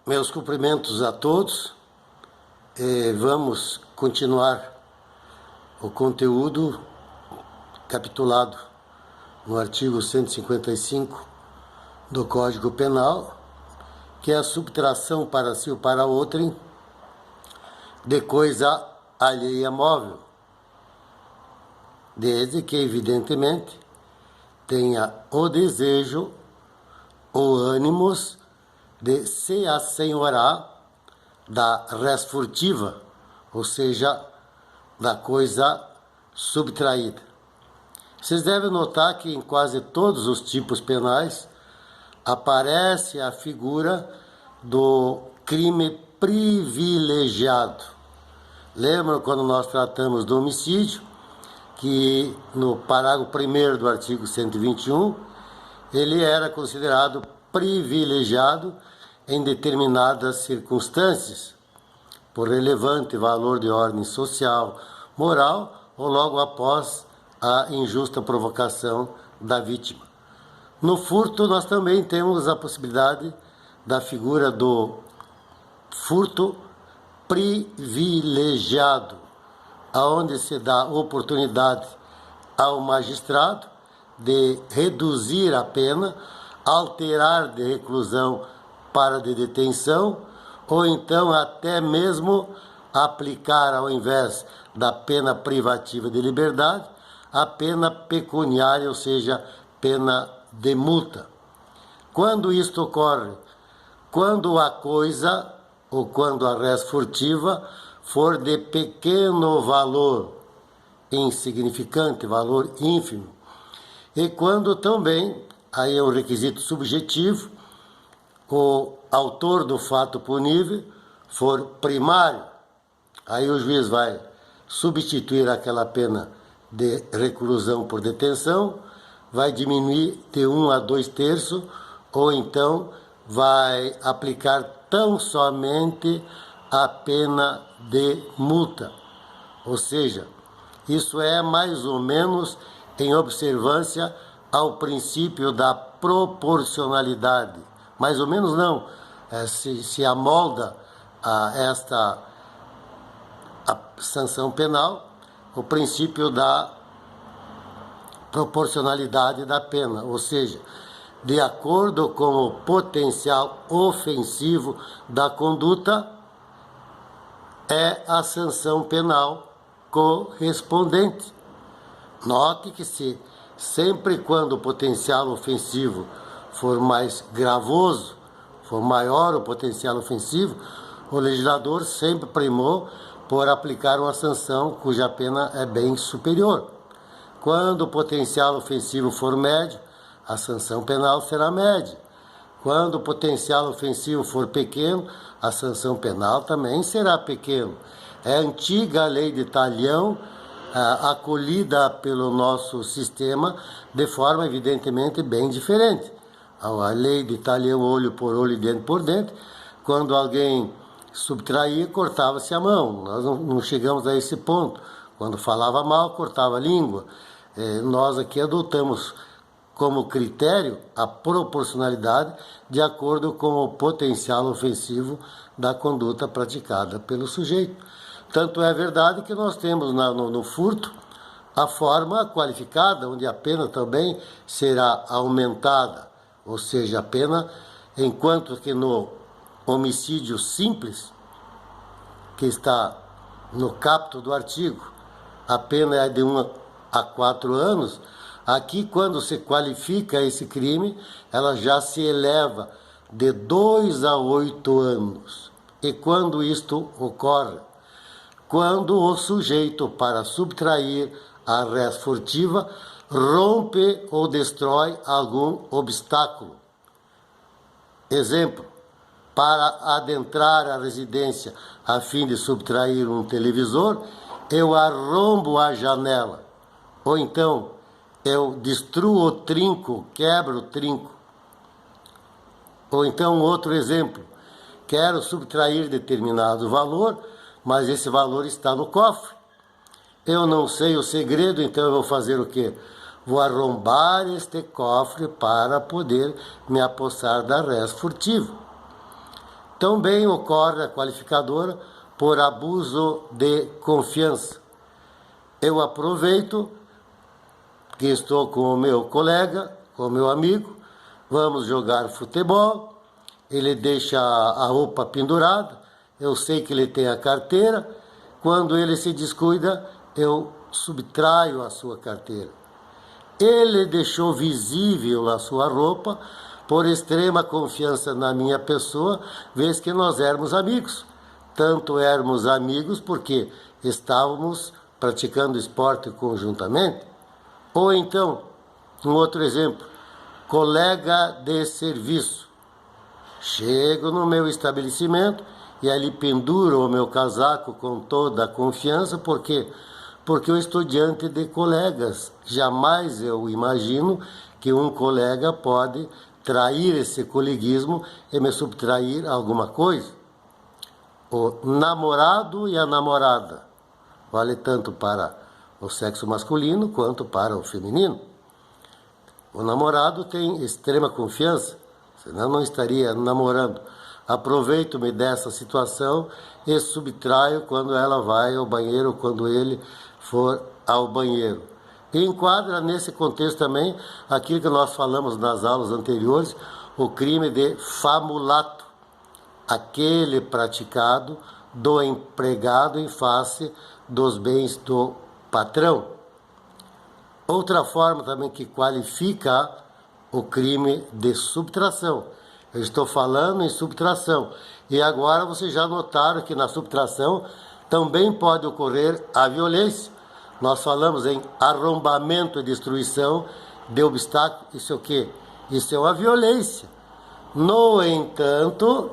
Meus cumprimentos a todos. Vamos continuar o conteúdo capitulado no artigo 155 do Código Penal, que é a subtração para si ou para outrem de coisa alheia móvel, desde que, evidentemente, tenha o desejo ou ânimos de se assenhorar da res furtiva, ou seja, da coisa subtraída. Vocês devem notar que em quase todos os tipos penais aparece a figura do crime privilegiado. Lembram quando nós tratamos do homicídio, que no parágrafo 1º do artigo 121, ele era considerado privilegiado em determinadas circunstâncias, por relevante valor de ordem social, moral, ou logo após a injusta provocação da vítima. No furto, nós também temos a possibilidade da figura do furto privilegiado, aonde se dá oportunidade ao magistrado de reduzir a pena, alterar de reclusão para de detenção, ou então até mesmo aplicar, ao invés da pena privativa de liberdade, a pena pecuniária, ou seja, pena de multa. Quando isto ocorre? Quando a coisa, ou quando a res furtiva, for de pequeno valor, insignificante, valor ínfimo. E quando também, aí é um requisito subjetivo, o autor do fato punível for primário, aí o juiz vai substituir aquela pena de reclusão por detenção, vai diminuir de 1 a 2/3, ou então vai aplicar tão somente a pena de multa. Ou seja, isso é mais ou menos em observância ao princípio da proporcionalidade. Mais ou menos não, se amolda a esta a sanção penal o princípio da proporcionalidade da pena, ou seja, de acordo com o potencial ofensivo da conduta, é a sanção penal correspondente. Note que sempre quando o potencial ofensivo for mais gravoso, for maior o potencial ofensivo, o legislador sempre primou por aplicar uma sanção cuja pena é bem superior. Quando o potencial ofensivo for médio, a sanção penal será média. Quando o potencial ofensivo for pequeno, a sanção penal também será pequena. É a antiga lei de Talhão, acolhida pelo nosso sistema de forma evidentemente bem diferente. A lei de Talhão, olho por olho e dente por dente, quando alguém subtraía, cortava-se a mão. Nós não chegamos a esse ponto. Quando falava mal, cortava a língua. Nós aqui adotamos como critério a proporcionalidade de acordo com o potencial ofensivo da conduta praticada pelo sujeito. Tanto é verdade que nós temos no furto a forma qualificada, onde a pena também será aumentada, ou seja, a pena, enquanto que no homicídio simples, que está no caput do artigo, a pena é de 1 a 4 anos, aqui quando se qualifica esse crime, ela já se eleva de 2 a 8 anos. E quando isto ocorre? Quando o sujeito, para subtrair a res furtiva, rompe ou destrói algum obstáculo. Exemplo, para adentrar a residência a fim de subtrair um televisor, eu arrombo a janela. Ou então, eu destruo o trinco, quebro o trinco. Ou então, outro exemplo, quero subtrair determinado valor, mas esse valor está no cofre. Eu não sei o segredo, então eu vou fazer o quê? Vou arrombar este cofre para poder me apossar da res furtiva. Também ocorre a qualificadora por abuso de confiança. Eu aproveito que estou com o meu colega, com o meu amigo, vamos jogar futebol, ele deixa a roupa pendurada, eu sei que ele tem a carteira, quando ele se descuida, eu subtraio a sua carteira. Ele deixou visível a sua roupa por extrema confiança na minha pessoa, vez que nós éramos amigos. Tanto éramos amigos porque estávamos praticando esporte conjuntamente. Ou então, um outro exemplo, colega de serviço. Chego no meu estabelecimento e ali penduro o meu casaco com toda a confiança, porque eu estou diante de colegas. Jamais eu imagino que um colega pode trair esse coleguismo e me subtrair alguma coisa. O namorado e a namorada vale tanto para o sexo masculino quanto para o feminino. O namorado tem extrema confiança, senão não estaria namorando. Aproveito-me dessa situação e subtraio quando ela vai ao banheiro, quando ele for ao banheiro. E enquadra nesse contexto também aquilo que nós falamos nas aulas anteriores, o crime de famulato, aquele praticado do empregado em face dos bens do patrão. Outra forma também que qualifica o crime de subtração. Eu estou falando em subtração. E agora vocês já notaram que na subtração também pode ocorrer a violência. Nós falamos em arrombamento e destruição de obstáculo. Isso é o quê? Isso é uma violência. No entanto,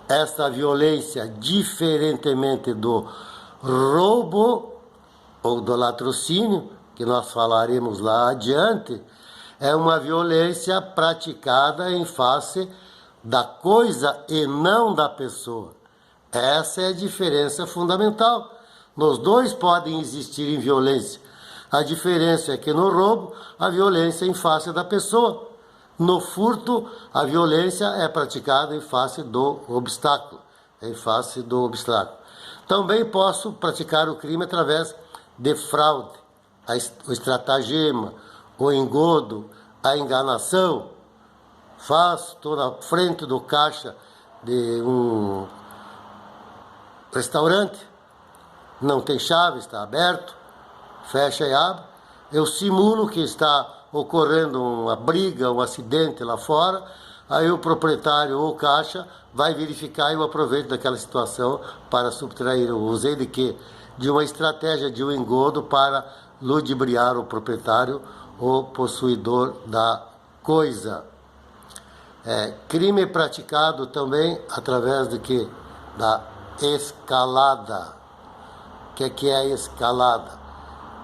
essa violência, diferentemente do roubo ou do latrocínio, que nós falaremos lá adiante, é uma violência praticada em face da coisa e não da pessoa. Essa é a diferença fundamental. Nos dois podem existir em violência. A diferença é que no roubo, a violência é em face da pessoa. No furto, a violência é praticada em face do obstáculo. Em face do obstáculo. Também posso praticar o crime através de fraude, o estratagema, o engodo, a enganação. Estou na frente do caixa de um restaurante, não tem chave, está aberto, fecha e abre. Eu simulo que está ocorrendo uma briga, um acidente lá fora, aí o proprietário ou o caixa vai verificar e eu aproveito daquela situação para subtrair. Eu usei de quê? De uma estratégia de um engodo para ludibriar o proprietário ou possuidor da coisa. Crime praticado também através de quê? Da escalada. O que é a escalada?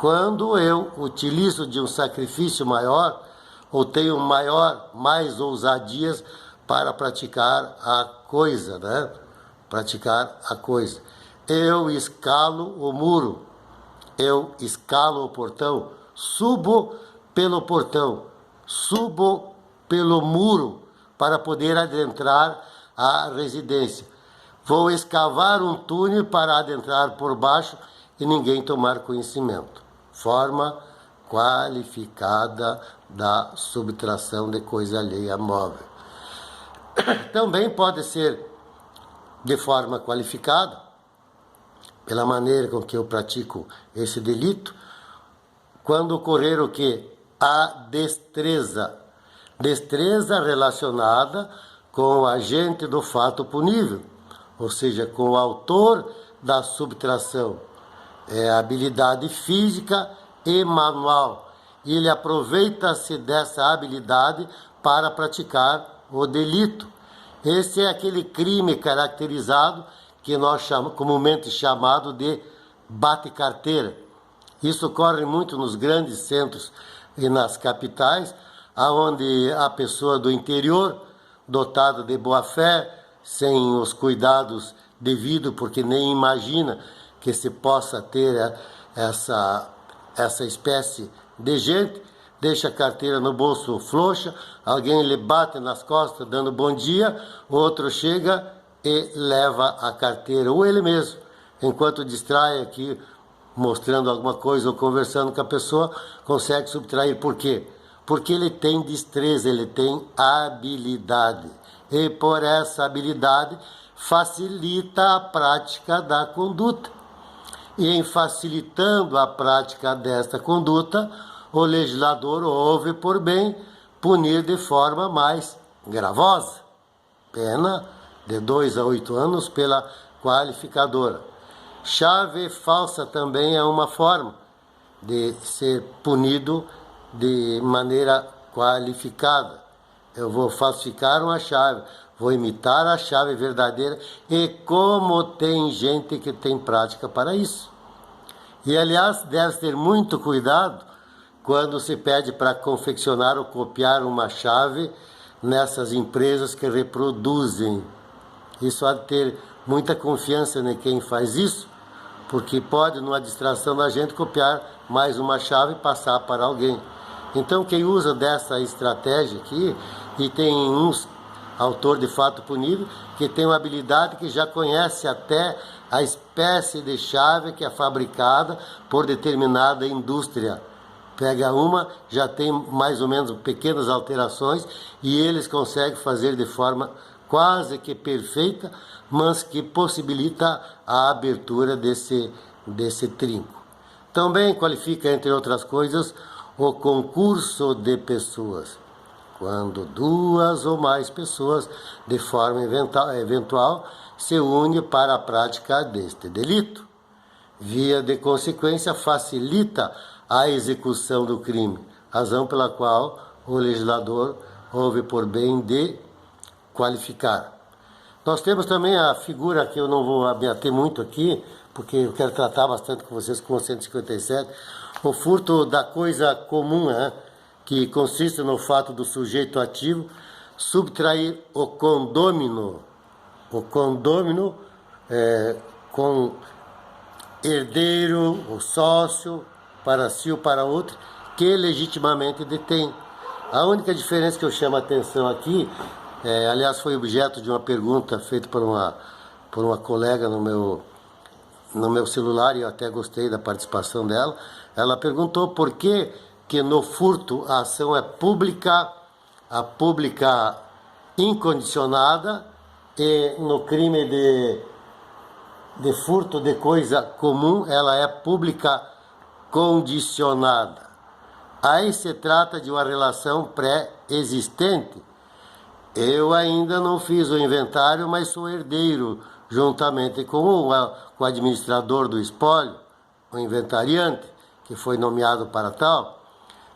Quando eu utilizo de um sacrifício maior ou tenho mais ousadias para praticar a coisa, né? Praticar a coisa. Eu escalo o muro, eu escalo o portão, subo pelo portão, subo pelo muro para poder adentrar a residência. Vou escavar um túnel para adentrar por baixo e ninguém tomar conhecimento. Forma qualificada da subtração de coisa alheia móvel. Também pode ser de forma qualificada, pela maneira com que eu pratico esse delito, quando ocorrer o quê? A destreza. Destreza relacionada com o agente do fato punível, ou seja, com o autor da subtração. É a habilidade física e manual. E ele aproveita-se dessa habilidade para praticar o delito. Esse é aquele crime caracterizado que nós comumente chamado de bate-carteira. Isso ocorre muito nos grandes centros e nas capitais, onde a pessoa do interior, dotada de boa-fé, sem os cuidados devidos, porque nem imagina que se possa ter essa espécie de gente, deixa a carteira no bolso frouxa, alguém lhe bate nas costas dando bom dia, outro chega e leva a carteira, ou ele mesmo, enquanto distrai aqui, mostrando alguma coisa ou conversando com a pessoa, consegue subtrair. Por quê? Porque ele tem destreza, ele tem habilidade. E por essa habilidade facilita a prática da conduta. E em facilitando a prática desta conduta, o legislador ouve por bem punir de forma mais gravosa. Pena de 2 a 8 anos pela qualificadora. Chave falsa também é uma forma de ser punido de maneira qualificada. Eu vou falsificar uma chave, vou imitar a chave verdadeira, e como tem gente que tem prática para isso. E, aliás, deve ter muito cuidado quando se pede para confeccionar ou copiar uma chave nessas empresas que reproduzem. Isso há de ter muita confiança em quem faz isso, porque pode, numa distração da gente, copiar mais uma chave e passar para alguém. Então, quem usa dessa estratégia aqui, e tem uns autor de fato punível, que tem uma habilidade que já conhece até a espécie de chave que é fabricada por determinada indústria. Pega uma, já tem mais ou menos pequenas alterações, e eles conseguem fazer de forma quase que perfeita, mas que possibilita a abertura desse trinco. Também qualifica, entre outras coisas, o concurso de pessoas. Quando 2 ou mais pessoas, de forma eventual, se unem para a prática deste delito. Via de consequência, facilita a execução do crime, razão pela qual o legislador ouve por bem de qualificar. Nós temos também a figura que eu não vou me ater muito aqui, porque eu quero tratar bastante com vocês com o 157, o furto da coisa comum, que consiste no fato do sujeito ativo subtrair o condômino com herdeiro ou sócio para si ou para outro, que legitimamente detém. A única diferença que eu chamo a atenção aqui, aliás, foi objeto de uma pergunta feita por uma colega no meu celular, e eu até gostei da participação dela. Ela perguntou por que no furto a ação é pública incondicionada, e no crime de furto de coisa comum ela é pública condicionada. Aí se trata de uma relação pré-existente. Eu ainda não fiz o inventário, mas sou herdeiro, juntamente com o administrador do espólio, o inventariante, que foi nomeado para tal,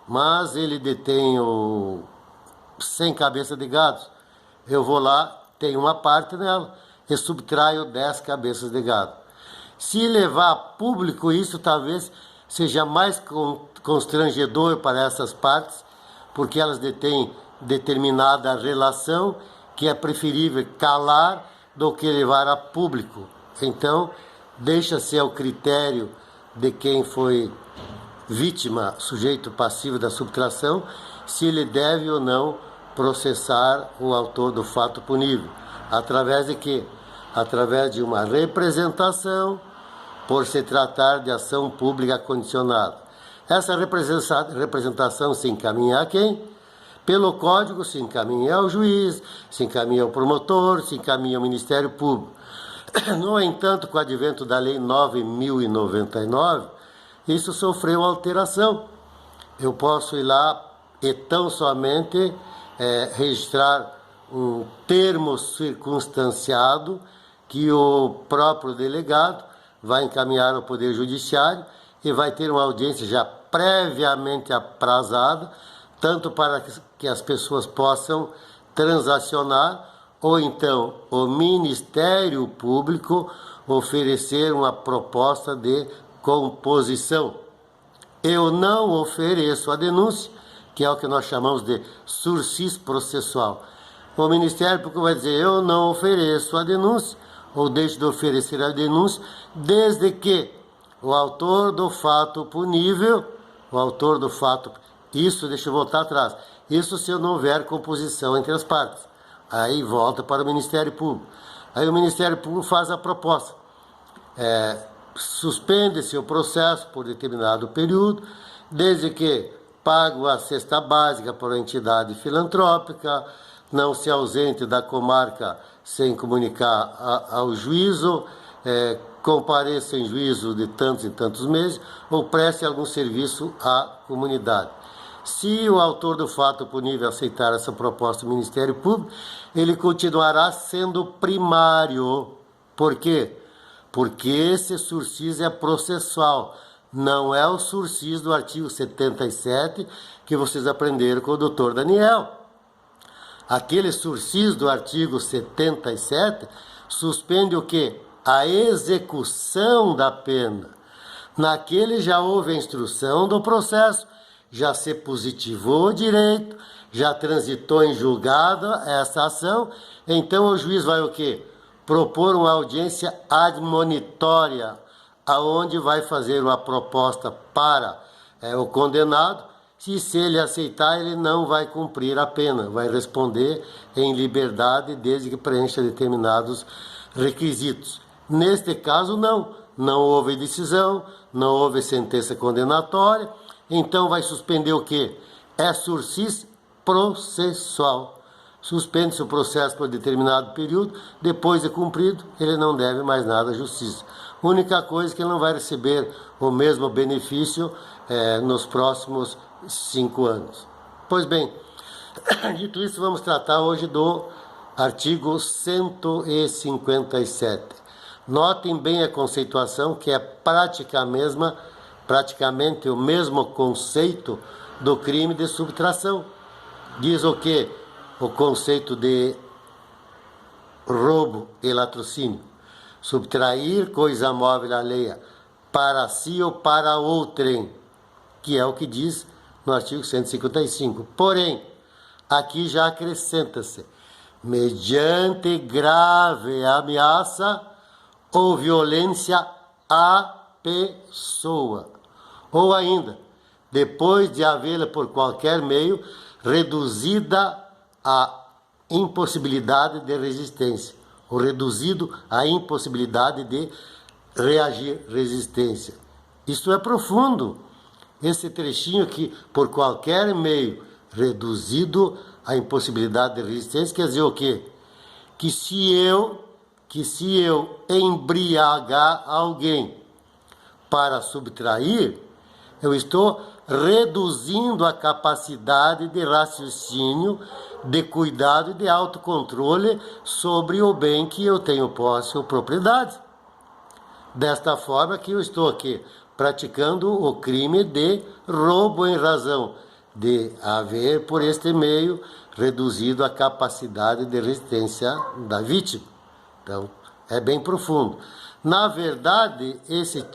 mas ele detém 100 cabeças de gado. Eu vou lá, tenho uma parte nela, e subtraio 10 cabeças de gado. Se levar a público isso, talvez seja mais constrangedor para essas partes, porque elas detêm determinada relação que é preferível calar do que levar a público. Então, deixa-se ao critério de quem foi vítima, sujeito passivo da subtração, se ele deve ou não processar o autor do fato punível. Através de quê? Através de uma representação, por se tratar de ação pública condicionada. Essa representação se encaminha a quem? Pelo Código se encaminha ao juiz, se encaminha ao promotor, se encaminha ao Ministério Público. No entanto, com o advento da Lei 9.099, isso sofreu alteração. Eu posso ir lá e tão somente registrar um termo circunstanciado que o próprio delegado vai encaminhar ao Poder Judiciário e vai ter uma audiência já previamente aprazada, tanto para que as pessoas possam transacionar, ou então o Ministério Público oferecer uma proposta de composição. Eu não ofereço a denúncia, que é o que nós chamamos de sursis processual. O Ministério Público vai dizer: eu não ofereço a denúncia, ou deixo de oferecer a denúncia, desde que o autor do fato punível, isso, deixa eu voltar atrás, isso se não houver composição entre as partes. Aí volta para o Ministério Público. Aí o Ministério Público faz a proposta. Suspende-se o processo por determinado período, desde que pague a cesta básica por entidade filantrópica, não se ausente da comarca sem comunicar ao juízo, compareça em juízo de tantos e tantos meses ou preste algum serviço à comunidade. Se o autor do fato punível aceitar essa proposta do Ministério Público, ele continuará sendo primário. Por quê? Porque esse sursis é processual, não é o sursis do artigo 77 que vocês aprenderam com o doutor Daniel. Aquele sursis do artigo 77 suspende o quê? A execução da pena. Naquele já houve a instrução do processo, já se positivou o direito, já transitou em julgado essa ação, então o juiz vai o quê? Propor uma audiência admonitória, aonde vai fazer uma proposta para o condenado, e se ele aceitar, ele não vai cumprir a pena, vai responder em liberdade, desde que preencha determinados requisitos. Neste caso, não houve decisão, não houve sentença condenatória, então vai suspender o quê? É sursis processual. Suspende-se o processo por determinado período, depois de cumprido, ele não deve mais nada à justiça. Única coisa que ele não vai receber o mesmo benefício nos próximos 5 anos. Pois bem, dito isso, vamos tratar hoje do artigo 157. Notem bem a conceituação, que é praticamente o mesmo conceito do crime de subtração. Diz o quê? O conceito de roubo e latrocínio. Subtrair coisa móvel alheia para si ou para outrem, que é o que diz no artigo 155. Porém, aqui já acrescenta-se, mediante grave ameaça ou violência à pessoa, ou ainda, depois de havê-la por qualquer meio reduzida a impossibilidade de resistência, ou reduzido a impossibilidade de reagir resistência. Isso é profundo. Esse trechinho aqui, por qualquer meio, reduzido a impossibilidade de resistência, quer dizer o quê? Que se eu embriagar alguém para subtrair, eu estou reduzindo a capacidade de raciocínio, de cuidado e de autocontrole sobre o bem que eu tenho posse ou propriedade. Desta forma que eu estou aqui praticando o crime de roubo em razão de haver, por este meio, reduzido a capacidade de resistência da vítima. Então, é bem profundo. Na verdade, esse